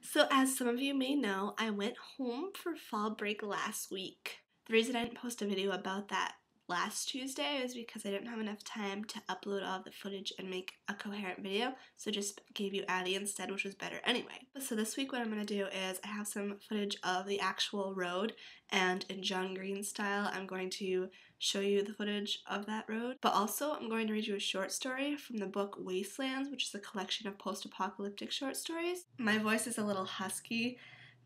So as some of you may know, I went home for fall break last week. The reason I didn't post a video about that last Tuesday is because I didn't have enough time to upload all the footage and make a coherent video, so just gave you Addie instead, which was better anyway. So this week what I'm going to do is I have some footage of the actual road, and in John Green style I'm going to show you the footage of that road, but also I'm going to read you a short story from the book Wastelands, which is a collection of post-apocalyptic short stories. My voice is a little husky,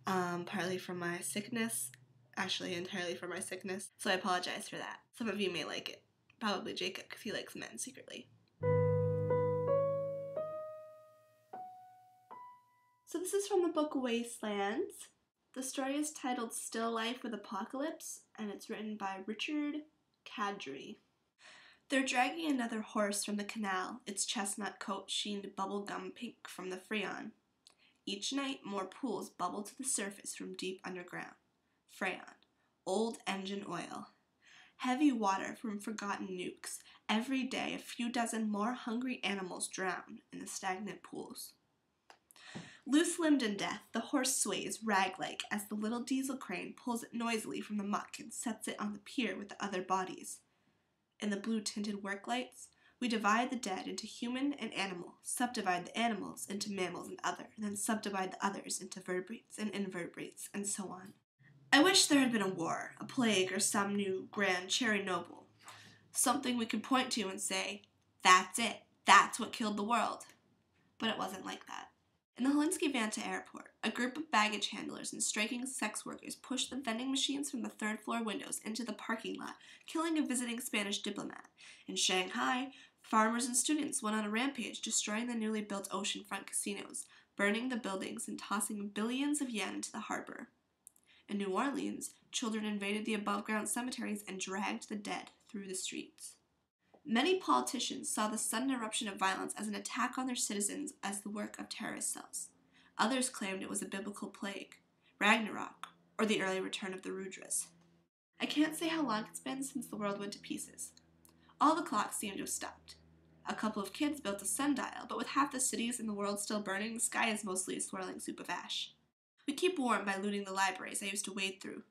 partly from my sickness, actually entirely from my sickness, so I apologize for that. Some of you may like it. Probably Jacob, because he likes men secretly. So this is from the book Wastelands. The story is titled Still Life with Apocalypse, and it's written by Richard Kadri. They're dragging another horse from the canal, its chestnut coat sheened bubblegum pink from the freon. Each night, more pools bubble to the surface from deep underground. Freon, old engine oil. Heavy water from forgotten nukes. Every day, a few dozen more hungry animals drown in the stagnant pools. Loose-limbed in death, the horse sways rag-like as the little diesel crane pulls it noisily from the muck and sets it on the pier with the other bodies. In the blue-tinted work lights, we divide the dead into human and animal, subdivide the animals into mammals and other, then subdivide the others into vertebrates and invertebrates, and so on. I wish there had been a war, a plague, or some new grand Chernobyl. Something we could point to and say, that's it, that's what killed the world. But it wasn't like that. In the Helsinki Vantaa airport, a group of baggage handlers and striking sex workers pushed the vending machines from the third-floor windows into the parking lot, killing a visiting Spanish diplomat. In Shanghai, farmers and students went on a rampage, destroying the newly built oceanfront casinos, burning the buildings and tossing billions of yen into the harbor. In New Orleans, children invaded the above-ground cemeteries and dragged the dead through the streets. Many politicians saw the sudden eruption of violence as an attack on their citizens as the work of terrorist cells. Others claimed it was a biblical plague, Ragnarok, or the early return of the Rudras. I can't say how long it's been since the world went to pieces. All the clocks seem to have stopped. A couple of kids built a sundial, but with half the cities in the world still burning, the sky is mostly a swirling soup of ash. We keep warm by looting the libraries I used to wade through,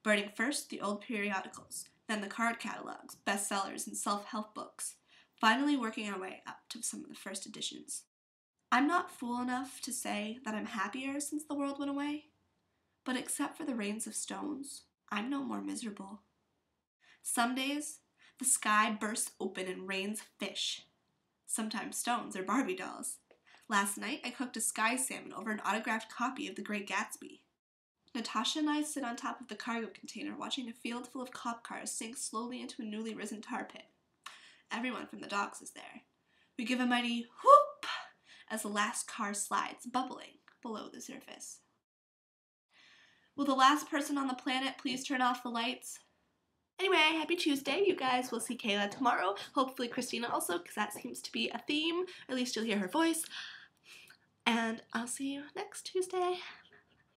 burning first the old periodicals, then the card catalogs, bestsellers, and self-help books, finally working our way up to some of the first editions. I'm not fool enough to say that I'm happier since the world went away, but except for the rains of stones, I'm no more miserable. Some days, the sky bursts open and rains fish, sometimes stones or Barbie dolls. Last night, I cooked a sky salmon over an autographed copy of The Great Gatsby. Natasha and I sit on top of the cargo container watching a field full of cop cars sink slowly into a newly risen tar pit. Everyone from the docks is there. We give a mighty whoop as the last car slides, bubbling below the surface. Will the last person on the planet please turn off the lights? Anyway, happy Tuesday. You guys will see Kayla tomorrow. Hopefully Christina also, because that seems to be a theme. Or at least you'll hear her voice. And I'll see you next Tuesday.